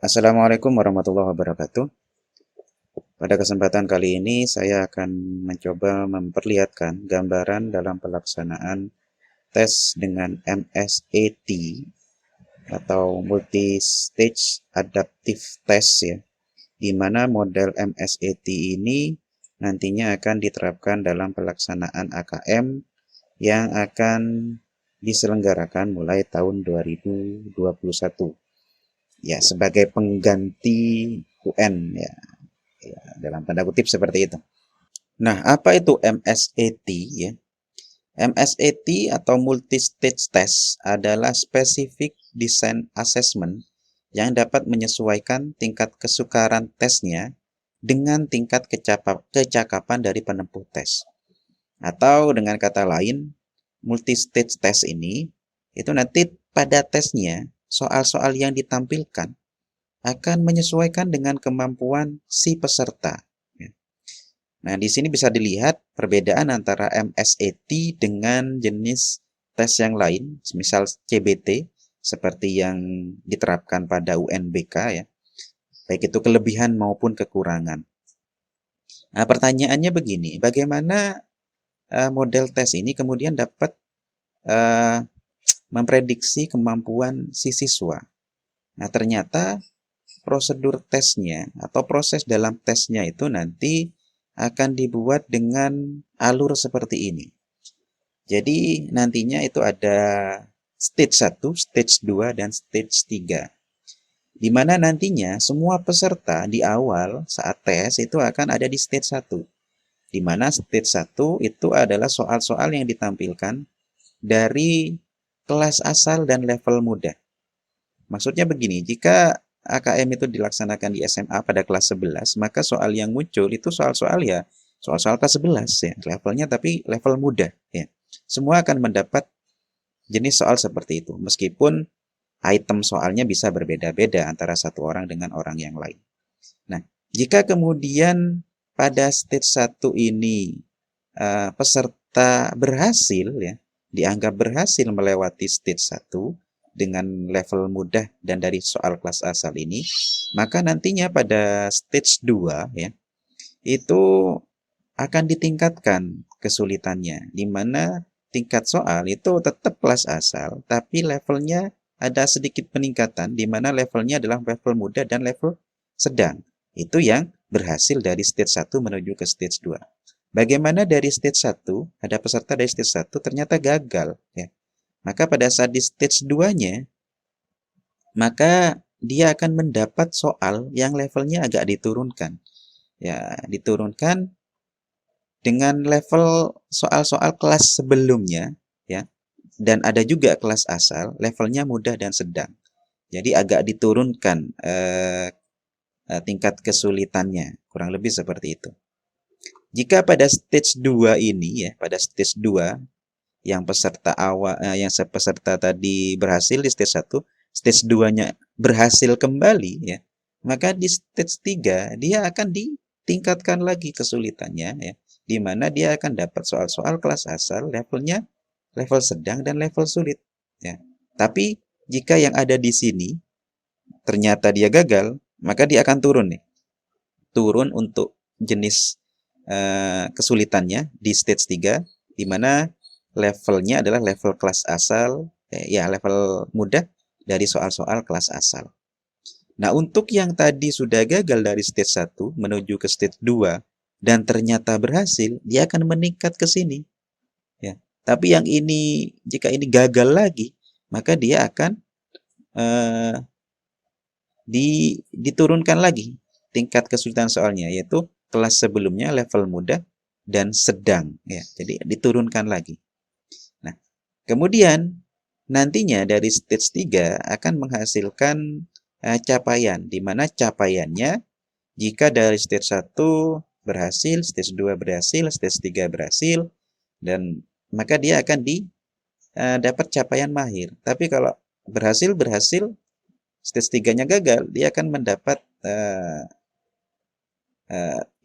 Assalamualaikum warahmatullahi wabarakatuh. Pada kesempatan kali ini saya akan mencoba memperlihatkan gambaran dalam pelaksanaan tes dengan MSAT atau Multi Stage Adaptive Test ya, di mana model MSAT ini nantinya akan diterapkan dalam pelaksanaan AKM yang akan diselenggarakan mulai tahun 2021 ya, sebagai pengganti UN ya. Ya, dalam tanda kutip seperti itu. Nah, apa itu MSAT ya? MSAT atau Multi-Stage Test adalah Specific Design Assessment yang dapat menyesuaikan tingkat kesukaran tesnya dengan tingkat kecakapan dari penempuh tes. Atau dengan kata lain, Multi-Stage Test ini itu nanti pada tesnya soal-soal yang ditampilkan akan menyesuaikan dengan kemampuan si peserta. Nah, di sini bisa dilihat perbedaan antara MSAT dengan jenis tes yang lain, misal CBT, seperti yang diterapkan pada UNBK ya, baik itu kelebihan maupun kekurangan. Nah, pertanyaannya begini, bagaimana model tes ini kemudian dapat uh, memprediksi kemampuan si siswa? Nah, ternyata prosedur tesnya atau proses dalam tesnya itu nanti akan dibuat dengan alur seperti ini. Jadi nantinya itu ada stage 1, stage 2, dan stage 3. Di mana nantinya semua peserta di awal saat tes itu akan ada di stage 1. Di mana stage 1 itu adalah soal-soal yang ditampilkan dari kelas asal dan level mudah. Maksudnya begini, jika AKM itu dilaksanakan di SMA pada kelas 11, maka soal yang muncul itu soal-soal ya, soal-soal kelas 11 ya, levelnya tapi level mudah ya. Semua akan mendapat jenis soal seperti itu, meskipun item soalnya bisa berbeda-beda antara satu orang dengan orang yang lain. Nah, jika kemudian pada stage 1 ini peserta berhasil ya, dianggap berhasil melewati stage 1 dengan level mudah dan dari soal kelas asal ini, maka nantinya pada stage 2 ya, itu akan ditingkatkan kesulitannya, di mana tingkat soal itu tetap kelas asal, tapi levelnya ada sedikit peningkatan, di mana levelnya adalah level mudah dan level sedang. Itu yang berhasil dari stage 1 menuju ke stage 2. Bagaimana dari stage 1, ada peserta dari stage 1 ternyata gagal. Ya. Maka pada saat di stage 2-nya, maka dia akan mendapat soal yang levelnya agak diturunkan. Ya, diturunkan dengan level soal-soal kelas sebelumnya ya, dan ada juga kelas asal levelnya mudah dan sedang, jadi agak diturunkan tingkat kesulitannya, kurang lebih seperti itu. Jika pada stage 2 ini ya, pada stage 2 yang peserta awal yang peserta tadi berhasil di stage 1, stage 2-nya berhasil kembali ya, maka di stage 3 dia akan ditingkatkan lagi kesulitannya ya, di mana dia akan dapat soal-soal kelas asal levelnya level sedang dan level sulit ya. Tapi jika yang ada di sini ternyata dia gagal, maka dia akan turun nih. Turun untuk jenis kesulitannya di stage 3, di mana levelnya adalah level kelas asal, ya level mudah dari soal-soal kelas asal. Nah, untuk yang tadi sudah gagal dari stage 1 menuju ke stage 2 dan ternyata berhasil, dia akan meningkat ke sini. Ya. Tapi yang ini, jika ini gagal lagi, maka dia akan eh, diturunkan lagi tingkat kesulitan soalnya, yaitu kelas sebelumnya level mudah dan sedang. Ya. Jadi diturunkan lagi. Nah, kemudian nantinya dari stage 3 akan menghasilkan capaian, di mana capaiannya jika dari stage 1 berhasil, stage 2 berhasil, stage 3 berhasil, dan maka dia akan dapat capaian mahir. Tapi kalau berhasil, stage 3-nya gagal, dia akan mendapat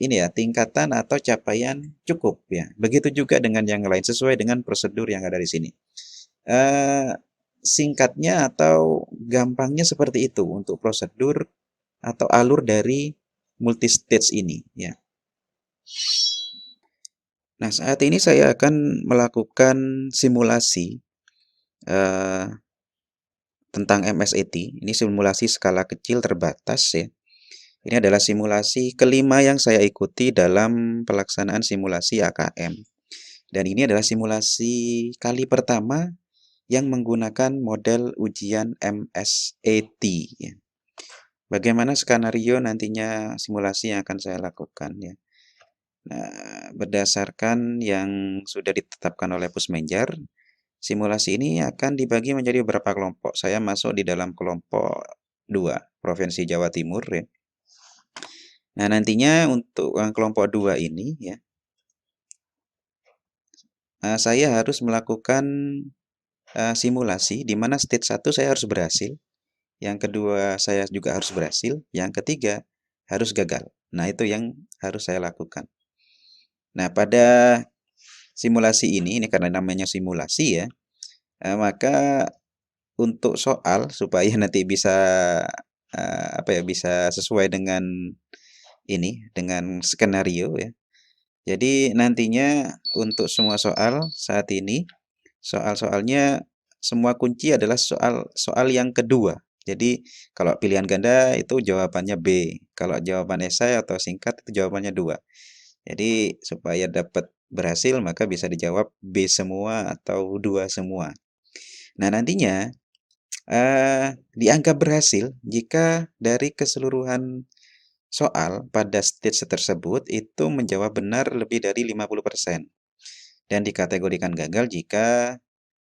ini ya, tingkatan atau capaian cukup ya. Begitu juga dengan yang lain sesuai dengan prosedur yang ada di sini. Singkatnya atau gampangnya seperti itu untuk prosedur atau alur dari multistage ini ya. Nah, saat ini saya akan melakukan simulasi eh, tentang MSAT. Ini simulasi skala kecil terbatas ya. Ini adalah simulasi kelima yang saya ikuti dalam pelaksanaan simulasi AKM. Dan ini adalah simulasi kali pertama yang menggunakan model ujian MSAT ya. Bagaimana skenario nantinya simulasi yang akan saya lakukan ya. Nah, berdasarkan yang sudah ditetapkan oleh Pusmenjar, simulasi ini akan dibagi menjadi beberapa kelompok. Saya masuk di dalam kelompok 2, Provinsi Jawa Timur ya. Nah, nantinya untuk kelompok 2 ini ya, saya harus melakukan simulasi di mana stage 1 saya harus berhasil, yang kedua saya juga harus berhasil, yang ketiga harus gagal. Nah, itu yang harus saya lakukan. Nah, pada simulasi ini karena namanya simulasi ya, maka untuk soal supaya nanti bisa bisa sesuai dengan ini, dengan skenario ya. Jadi nantinya untuk semua soal saat ini, soal-soalnya semua kunci adalah soal yang kedua. Jadi kalau pilihan ganda itu jawabannya B, kalau jawaban esai atau singkat itu jawabannya 2. Jadi supaya dapat berhasil maka bisa dijawab B semua atau 2 semua. Nah, nantinya dianggap berhasil jika dari keseluruhan soal pada stage tersebut itu menjawab benar lebih dari 50%. Dan dikategorikan gagal jika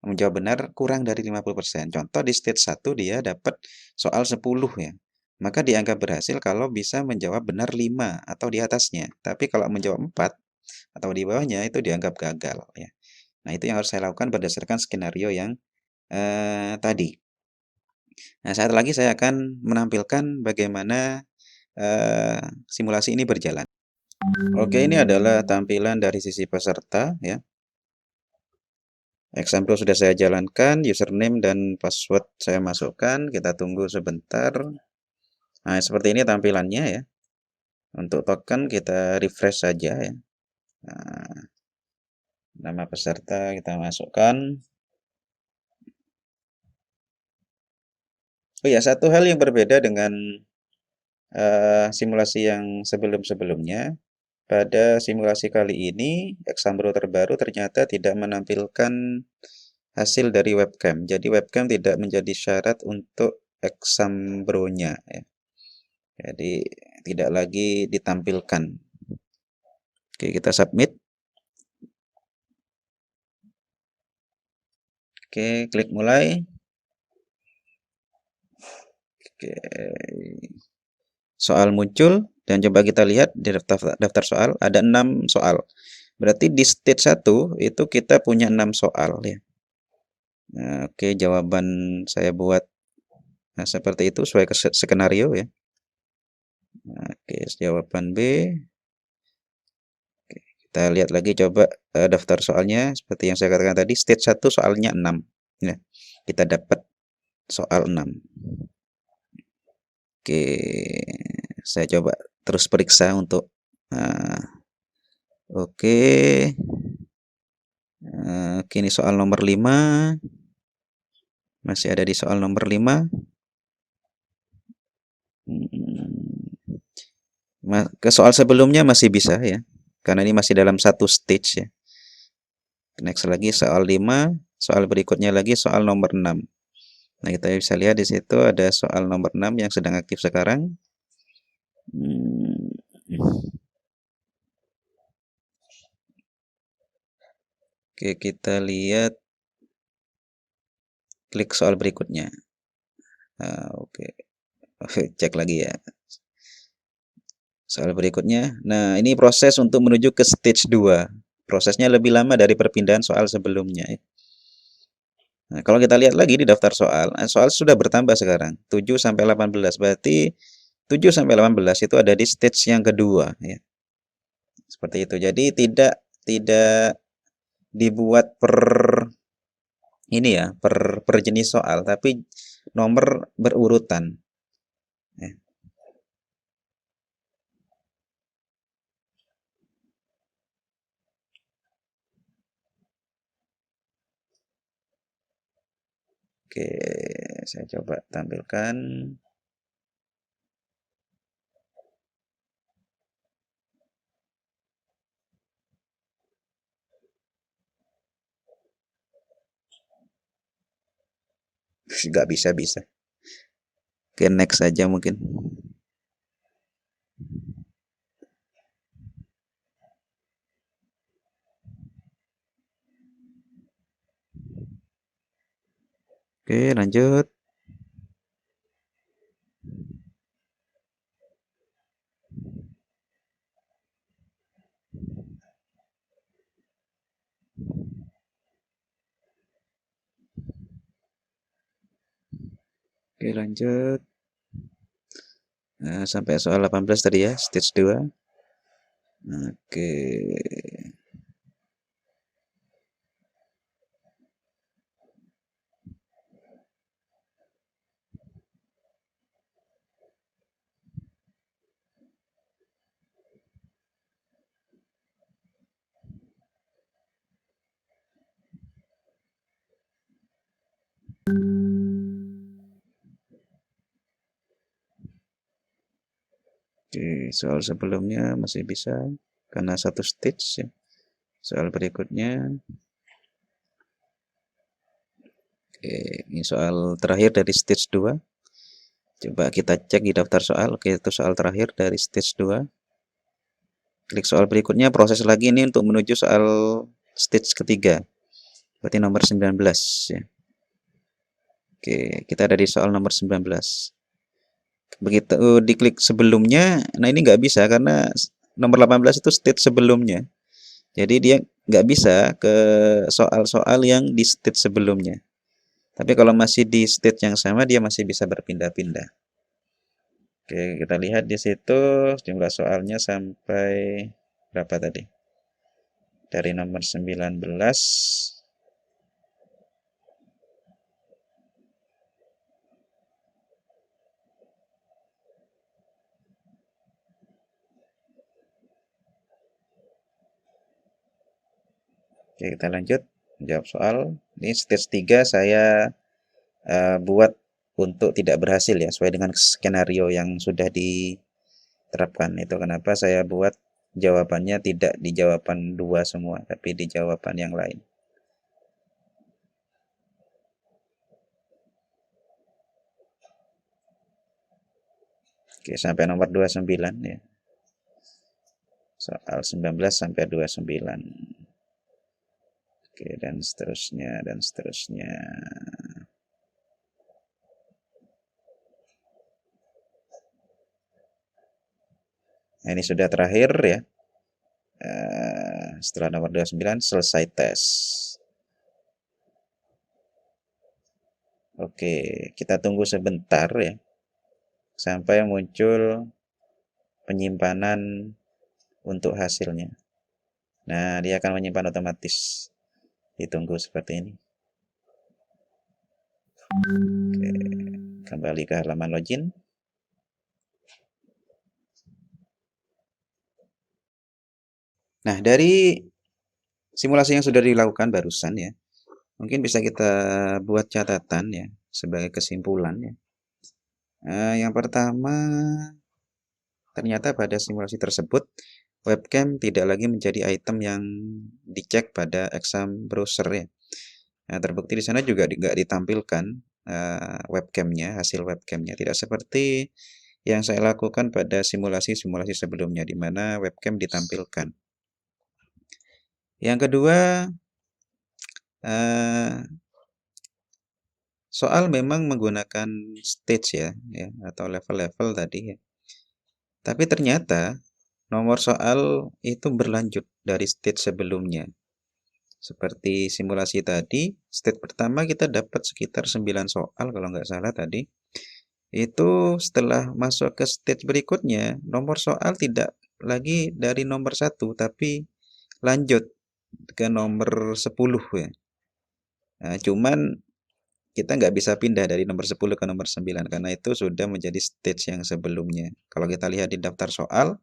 menjawab benar kurang dari 50%. Contoh di stage 1 dia dapat soal 10 ya. Maka dianggap berhasil kalau bisa menjawab benar 5 atau di atasnya. Tapi kalau menjawab 4 atau di bawahnya itu dianggap gagal ya. Nah, itu yang harus saya lakukan berdasarkan skenario yang tadi. Nah, saat lagi saya akan menampilkan bagaimana simulasi ini berjalan. Oke, ini adalah tampilan dari sisi peserta ya. Example sudah saya jalankan, username dan password saya masukkan. Kita tunggu sebentar. Nah, seperti ini tampilannya ya. Untuk token kita refresh saja ya. Nah, nama peserta kita masukkan. Oh ya, satu hal yang berbeda dengan simulasi yang sebelum-sebelumnya. Pada simulasi kali ini, Exambro terbaru ternyata tidak menampilkan hasil dari webcam. Jadi webcam tidak menjadi syarat untuk Exambro-nya ya. Jadi tidak lagi ditampilkan. Oke, kita submit. Oke, klik mulai. Oke. Soal muncul dan coba kita lihat di daftar soal ada 6 soal. Berarti di stage 1 itu kita punya 6 soal ya. Nah, oke, jawaban saya buat seperti itu sesuai skenario ya. Oke, jawaban B. Oke, kita lihat lagi coba daftar soalnya seperti yang saya katakan tadi, stage 1 soalnya 6 ya. Kita dapat soal 6. Oke, saya coba terus periksa untuk oke. Kini soal nomor 5. Masih ada di soal nomor 5. Ke soal sebelumnya masih bisa ya. Karena ini masih dalam satu stage ya. Next lagi soal 5, soal berikutnya lagi soal nomor 6. Nah, kita bisa lihat di situ ada soal nomor 6 yang sedang aktif sekarang. Oke, kita lihat. Klik soal berikutnya. Oke. Cek lagi ya. Soal berikutnya. Nah, ini proses untuk menuju ke stage 2. Prosesnya lebih lama dari perpindahan soal sebelumnya ya. Nah, kalau kita lihat lagi di daftar soal, soal sudah bertambah sekarang, 7 sampai 18. Berarti 7 sampai 18 itu ada di stage yang kedua ya. Seperti itu. Jadi tidak dibuat per jenis soal, tapi nomor berurutan. Ya. Oke, saya coba tampilkan. Nggak bisa. Oke, next aja mungkin. Oke, lanjut. Oke, lanjut. Nah, sampai soal 18 tadi ya, stage 2. Oke. Oke, soal sebelumnya masih bisa karena satu stage ya. Soal berikutnya, oke, ini soal terakhir dari stage 2. Coba kita cek di daftar soal. Oke, itu soal terakhir dari stage 2. Klik soal berikutnya, proses lagi ini untuk menuju soal stage ketiga. Berarti nomor 19 ya. Oke, kita ada di soal nomor 19. Begitu diklik sebelumnya, nah ini nggak bisa karena nomor 18 itu stage sebelumnya. Jadi dia nggak bisa ke soal-soal yang di stage sebelumnya. Tapi kalau masih di stage yang sama, dia masih bisa berpindah-pindah. Oke, kita lihat di situ jumlah soalnya sampai berapa tadi? Dari nomor 19. Oke, kita lanjut jawab soal. Ini stage 3 saya buat untuk tidak berhasil ya, sesuai dengan skenario yang sudah diterapkan. Itu kenapa saya buat jawabannya tidak di jawaban 2 semua, tapi di jawaban yang lain. Oke, sampai nomor 29 ya. Soal 19 sampai 29. Oke, dan seterusnya, dan seterusnya. Nah, ini sudah terakhir ya. Setelah nomor 29, selesai tes. Oke, kita tunggu sebentar ya. Sampai muncul penyimpanan untuk hasilnya. Nah, dia akan menyimpan otomatis. Ditunggu seperti ini. Oke, kembali ke halaman login. Nah, dari simulasi yang sudah dilakukan barusan ya, mungkin bisa kita buat catatan ya sebagai kesimpulan ya. Yang pertama, ternyata pada simulasi tersebut webcam tidak lagi menjadi item yang dicek pada exam browser ya. Nah, terbukti di sana juga nggak ditampilkan webcamnya, hasil webcamnya. Tidak seperti yang saya lakukan pada simulasi-simulasi sebelumnya, di mana webcam ditampilkan. Yang kedua, soal memang menggunakan stage ya atau level-level tadi ya. Tapi ternyata nomor soal itu berlanjut dari stage sebelumnya. Seperti simulasi tadi, stage pertama kita dapat sekitar 9 soal kalau nggak salah tadi. Itu setelah masuk ke stage berikutnya, nomor soal tidak lagi dari nomor 1, tapi lanjut ke nomor 10 ya. Nah, cuman kita nggak bisa pindah dari nomor 10 ke nomor 9 karena itu sudah menjadi stage yang sebelumnya. Kalau kita lihat di daftar soal,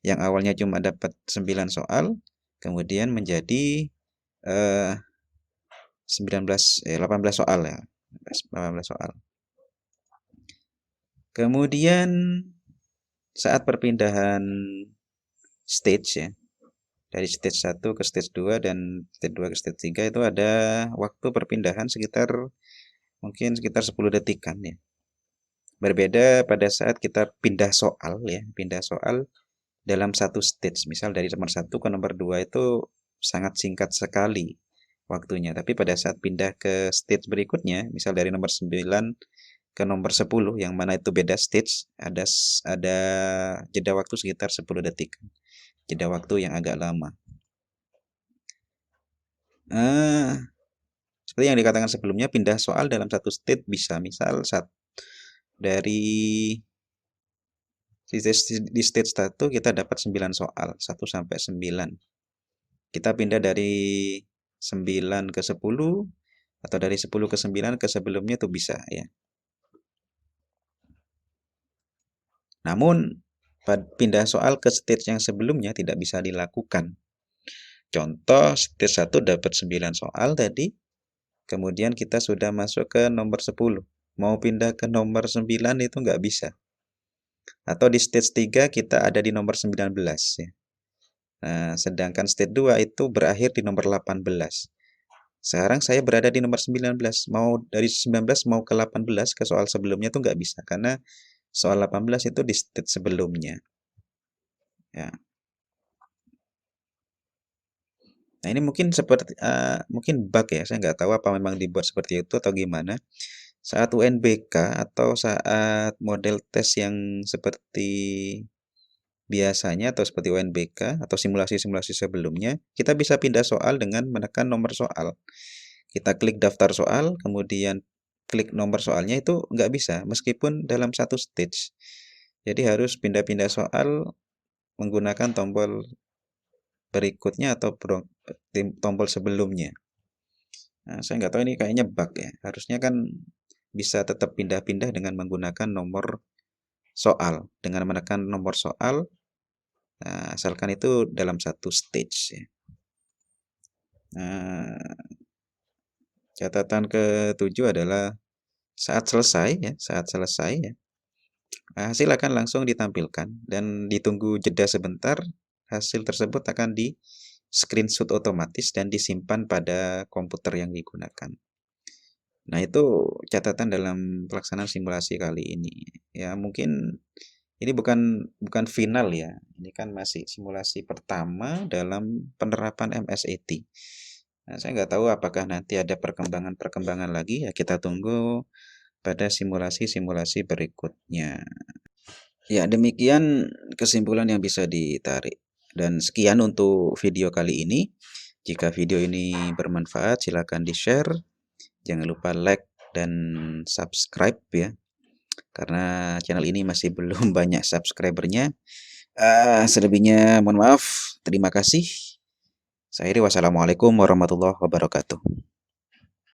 yang awalnya cuma dapat 9 soal, kemudian menjadi 18 soal ya. 18 soal. Kemudian saat perpindahan stage ya, dari stage 1 ke stage 2 dan stage 2 ke stage 3 itu ada waktu perpindahan mungkin sekitar 10 detikan ya. Berbeda pada saat kita pindah soal ya, pindah soal dalam satu stage. Misal dari nomor 1 ke nomor 2 itu sangat singkat sekali waktunya. Tapi pada saat pindah ke stage berikutnya, misal dari nomor 9 ke nomor 10 yang mana itu beda stage, ada jeda waktu sekitar 10 detik. Jeda waktu yang agak lama. Seperti yang dikatakan sebelumnya, pindah soal dalam satu stage bisa misal dari di stage 1 kita dapat 9 soal, 1 sampai 9. Kita pindah dari 9 ke 10 atau dari 10 ke 9 ke sebelumnya itu bisa ya. Namun pindah soal ke stage yang sebelumnya tidak bisa dilakukan. Contoh stage 1 dapat 9 soal tadi, kemudian kita sudah masuk ke nomor 10. Mau pindah ke nomor 9 itu nggak bisa. Atau di stage 3 kita ada di nomor 19 ya. Nah, sedangkan stage 2 itu berakhir di nomor 18. Sekarang saya berada di nomor 19. Mau dari 19 mau ke 18 ke soal sebelumnya itu nggak bisa. Karena soal 18 itu di stage sebelumnya. Ya. Nah, ini mungkin mungkin bug ya. Saya nggak tahu apa memang dibuat seperti itu atau gimana. Saat UNBK atau saat model tes yang seperti biasanya atau seperti UNBK atau simulasi-simulasi sebelumnya, kita bisa pindah soal dengan menekan nomor soal. Kita klik daftar soal, kemudian klik nomor soalnya itu nggak bisa, meskipun dalam satu stage. Jadi harus pindah-pindah soal menggunakan tombol berikutnya atau tombol sebelumnya. Nah, saya nggak tahu ini kayaknya bug ya. Harusnya kan bisa tetap pindah-pindah dengan menggunakan nomor soal. Dengan menekan nomor soal, asalkan itu dalam satu stage ya. Nah, catatan ke-7 adalah saat selesai ya, hasil akan langsung ditampilkan dan ditunggu jeda sebentar, hasil tersebut akan di screenshot otomatis dan disimpan pada komputer yang digunakan. Nah, itu catatan dalam pelaksanaan simulasi kali ini. Ya, mungkin ini bukan final ya. Ini kan masih simulasi pertama dalam penerapan MSAT. Nah, saya nggak tahu apakah nanti ada perkembangan-perkembangan lagi, ya kita tunggu pada simulasi-simulasi berikutnya. Ya, demikian kesimpulan yang bisa ditarik. Dan sekian untuk video kali ini. Jika video ini bermanfaat, silakan di-share. Jangan lupa like dan subscribe ya. Karena channel ini masih belum banyak subscribernya. Selebihnya mohon maaf. Terima kasih. Saya Iri, wassalamualaikum warahmatullahi wabarakatuh.